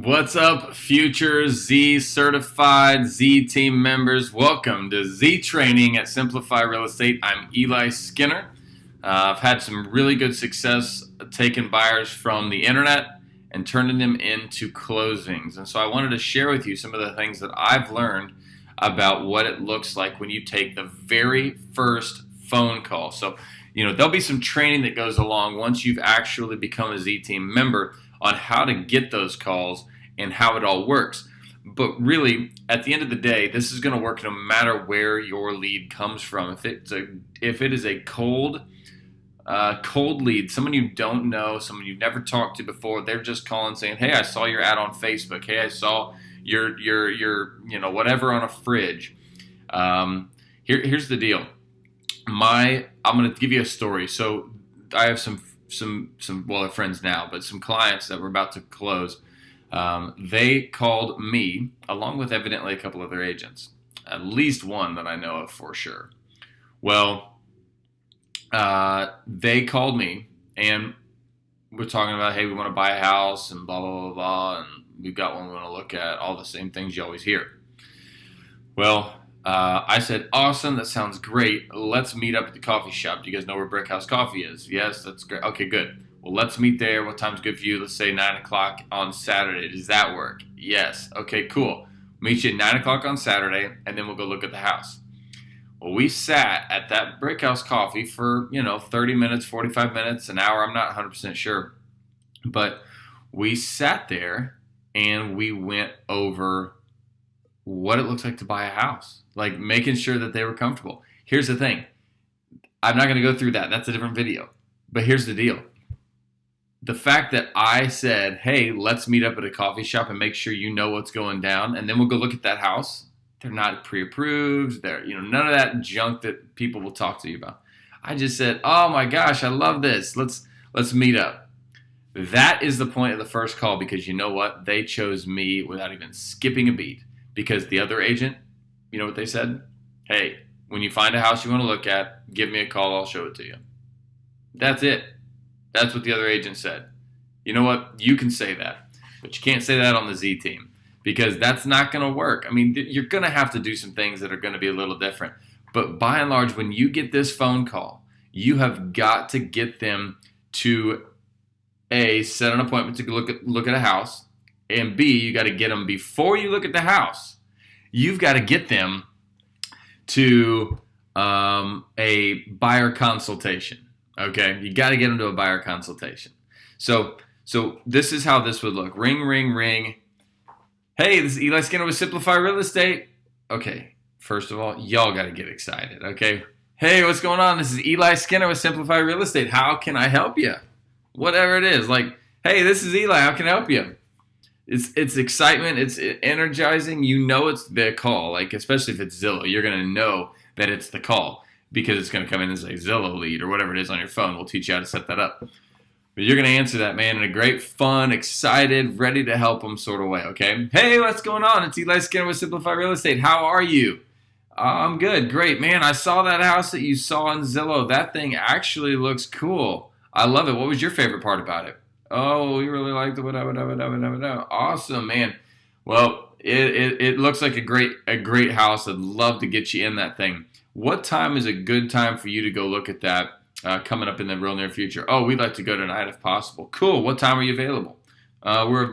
What's up, future Z certified Z team members? Welcome to Z Training at Simplify Real Estate. I'm Eli Skinner. I've had some really good success taking buyers from the internet and turning them into closings. And so I wanted to share with you some of the things that I've learned about what it looks like when you take the very first phone call. So, there'll be some training that goes along once you've actually become a Z team member on how to get those calls and how it all works. But really, at the end of the day, this is going to work no matter where your lead comes from. If it is a cold lead, someone you don't know, someone you've never talked to before, they're just calling saying, "Hey, I saw your ad on Facebook. Hey, I saw your whatever on a fridge." Here's the deal. I'm going to give you a story. So I have some they're friends now, but some clients that were about to close. They called me along with evidently a couple other agents, at least one that I know of for sure. Well, they called me and we're talking about, hey, we want to buy a house and blah, blah, blah, blah. And we've got one we want to look at, all the same things you always hear. Well, I said, awesome, that sounds great. Let's meet up at the coffee shop. Do you guys know where Brick House Coffee is? Yes, that's great. Okay, good. Well, let's meet there. What time's good for you? Let's say 9 o'clock on Saturday. Does that work? Yes. Okay, cool. Meet you at 9 o'clock on Saturday, and then we'll go look at the house. Well, we sat at that Brick House Coffee for, 30 minutes, 45 minutes, an hour. I'm not 100% sure. But we sat there, and we went over what it looks like to buy a house. Like making sure that they were comfortable. Here's the thing. I'm not going to go through that. That's a different video. But here's the deal. The fact that I said, hey, let's meet up at a coffee shop and make sure you know what's going down, and then we'll go look at that house. They're not pre-approved. They're, none of that junk that people will talk to you about. I just said, oh my gosh, I love this. Let's meet up. That is the point of the first call, because you know what? They chose me without even skipping a beat. Because the other agent, you know what they said? Hey, when you find a house you want to look at, give me a call, I'll show it to you. That's it. That's what the other agent said. You know what? You can say that, but you can't say that on the Z team, because that's not going to work. I mean, you're going to have to do some things that are going to be a little different. But by and large, when you get this phone call, you have got to get them to A, set an appointment to look at a house, and B, you got to get them before you look at the house. You've got to get them to a buyer consultation. Okay, you got to get them to a buyer consultation. So this is how this would look. Ring, ring, ring. Hey, this is Eli Skinner with Simplify Real Estate. Okay, first of all, y'all got to get excited. Okay, hey, what's going on? This is Eli Skinner with Simplify Real Estate. How can I help you? Whatever it is, like, hey, this is Eli. How can I help you? It's excitement. It's energizing. It's the call. Like, especially if it's Zillow, you're going to know that it's the call, because it's going to come in as a Zillow lead or whatever it is on your phone. We'll teach you how to set that up. But you're going to answer that, man, in a great, fun, excited, ready to help them sort of way, okay? Hey, what's going on? It's Eli Skinner with Simplify Real Estate. How are you? I'm good. Great. Man, I saw that house that you saw on Zillow. That thing actually looks cool. I love it. What was your favorite part about it? Oh, you really liked it. Awesome, man. Well, it looks like a great house. I'd love to get you in that thing. What time is a good time for you to go look at that coming up in the real near future? Oh, we'd like to go tonight if possible. Cool. What time are you available?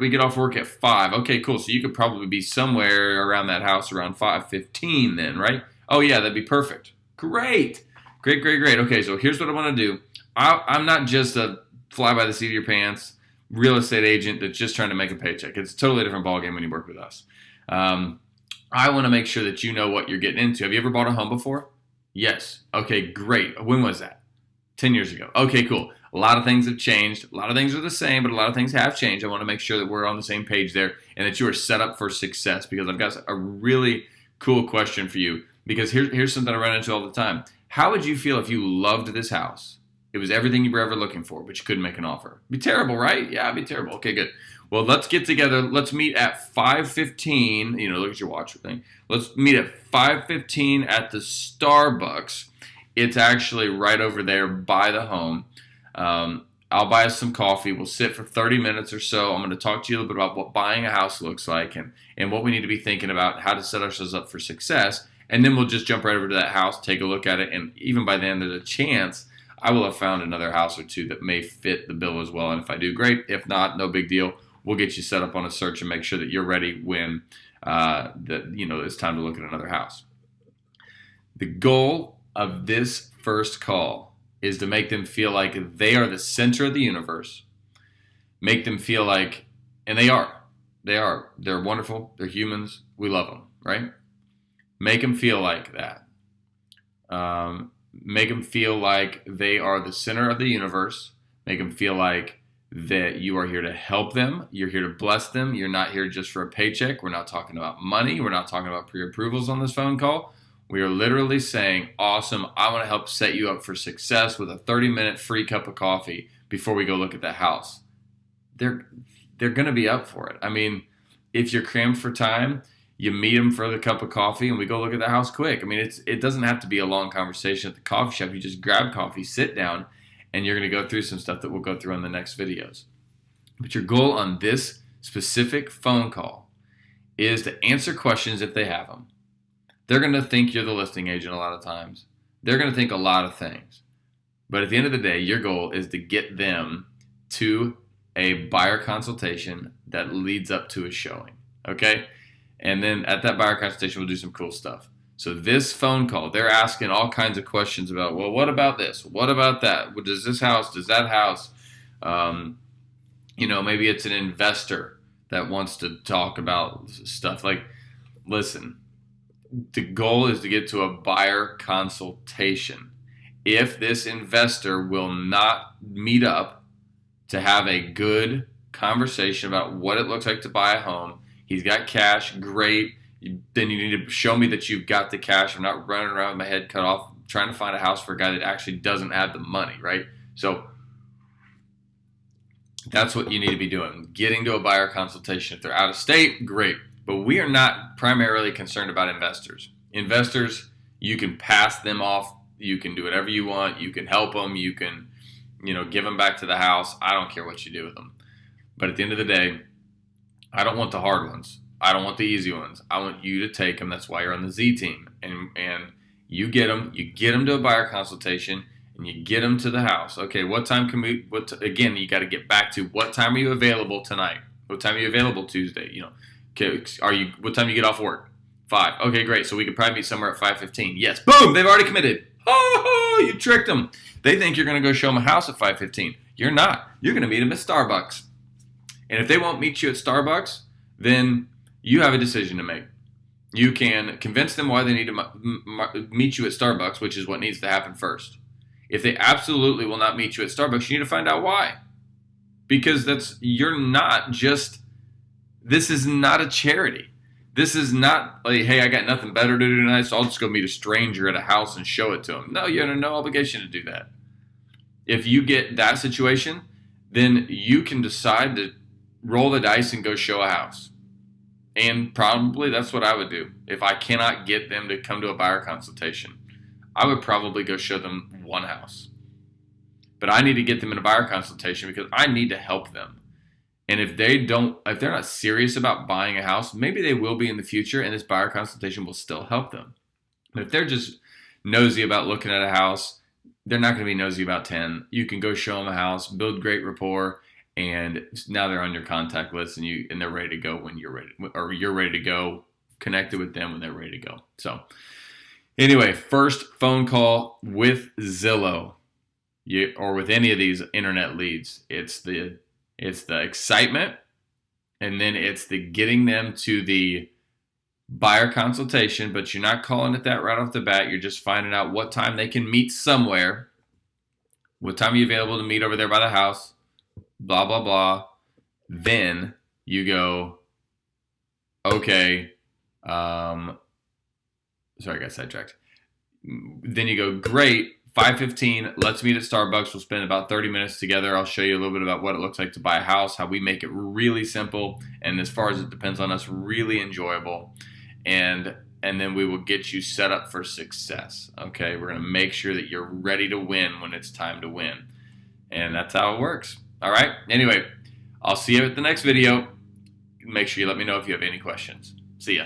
We get off work at 5. Okay, cool. So you could probably be somewhere around that house around 5:15 then, right? Oh, yeah, that'd be perfect. Great. Okay, so here's what I want to do. I'm not just a fly by the seat of your pants real estate agent that's just trying to make a paycheck. It's a totally different ballgame when you work with us. I want to make sure that you know what you're getting into. Have you ever bought a home before? Yes. Okay, great. When was that? 10 years ago. Okay, cool. A lot of things have changed. A lot of things are the same, but a lot of things have changed. I want to make sure that we're on the same page there and that you are set up for success, because I've got a really cool question for you. Because here's something I run into all the time. How would you feel if you loved this house? It was everything you were ever looking for, but you couldn't make an offer. Be terrible, right? Yeah, it'd be terrible. Okay, good. Well, let's get together. Let's meet at 5:15. Look at your watch thing. Let's meet at 5:15 at the Starbucks. It's actually right over there by the home. I'll buy us some coffee. We'll sit for 30 minutes or so. I'm going to talk to you a little bit about what buying a house looks like and what we need to be thinking about, how to set ourselves up for success. And then we'll just jump right over to that house, take a look at it. And even by then, there's a chance I will have found another house or two that may fit the bill as well. And if I do, great. If not, no big deal. We'll get you set up on a search and make sure that you're ready when it's time to look at another house. The goal of this first call is to make them feel like they are the center of the universe. Make them feel like, and they are. They're wonderful. They're humans. We love them, right? Make them feel like that. Make them feel like they are the center of the universe. Make them feel like that you are here to help them. You're here to bless them. You're not here just for a paycheck. We're not talking about money. We're not talking about pre-approvals on this phone call. We are literally saying, awesome, I want to help set you up for success with a 30-minute free cup of coffee before we go look at the house. They're going to be up for it. I mean, if you're crammed for time, you meet them for the cup of coffee and we go look at the house quick. I mean, it doesn't have to be a long conversation at the coffee shop. You just grab coffee, sit down, and you're going to go through some stuff that we'll go through on the next videos. But your goal on this specific phone call is to answer questions if they have them. They're going to think you're the listing agent a lot of times. They're going to think a lot of things. But at the end of the day, your goal is to get them to a buyer consultation that leads up to a showing. Okay? And then at that buyer consultation, we'll do some cool stuff. So this phone call, they're asking all kinds of questions about, well, what about this? What about that? What does this house, does that house? Maybe it's an investor that wants to talk about stuff. Like, listen, the goal is to get to a buyer consultation. If this investor will not meet up to have a good conversation about what it looks like to buy a home, he's got cash, great. Then you need to show me that you've got the cash. I'm not running around with my head cut off trying to find a house for a guy that actually doesn't have the money, right? So that's what you need to be doing, getting to a buyer consultation. If they're out of state, great. But we are not primarily concerned about investors. Investors, you can pass them off. You can do whatever you want. You can help them. You can, give them back to the house. I don't care what you do with them. But at the end of the day, I don't want the hard ones. I don't want the easy ones. I want you to take them. That's why you're on the Z team. And you get them. You get them to a buyer consultation, and you get them to the house. Okay, what time can we? Again, you got to get back to what time are you available tonight? What time are you available Tuesday? Okay, what time do you get off work? 5. Okay, great. So we could probably meet somewhere at 5:15. Yes. Boom! They've already committed. Oh, you tricked them. They think you're going to go show them a house at 5:15. You're not. You're going to meet them at Starbucks. And if they won't meet you at Starbucks, then you have a decision to make. You can convince them why they need to meet you at Starbucks, which is what needs to happen first. If they absolutely will not meet you at Starbucks, you need to find out why. Because this is not a charity. This is not like, hey, I got nothing better to do tonight, so I'll just go meet a stranger at a house and show it to them. No, you have no obligation to do that. If you get that situation, then you can decide to roll the dice and go show a house. And probably that's what I would do. If I cannot get them to come to a buyer consultation, I would probably go show them one house. But I need to get them in a buyer consultation because I need to help them. And if they're not serious about buying a house, maybe they will be in the future and this buyer consultation will still help them. But if they're just nosy about looking at a house, they're not going to be nosy about 10. You can go show them a house, build great rapport, and now they're on your contact list and they're ready to go when you're ready, or you're ready to go, connected with them when they're ready to go. So anyway, first phone call with Zillow or with any of these internet leads, it's the excitement, and then it's the getting them to the buyer consultation, but you're not calling it that right off the bat. You're just finding out what time they can meet somewhere. What time are you available to meet over there by the house? Blah, blah, blah. Then you go, okay. Sorry, I got sidetracked. Then you go, great. 5:15, let's meet at Starbucks. We'll spend about 30 minutes together. I'll show you a little bit about what it looks like to buy a house, how we make it really simple, and as far as it depends on us, really enjoyable. And then we will get you set up for success. Okay, we're going to make sure that you're ready to win when it's time to win. And that's how it works. All right. Anyway, I'll see you at the next video. Make sure you let me know if you have any questions. See ya.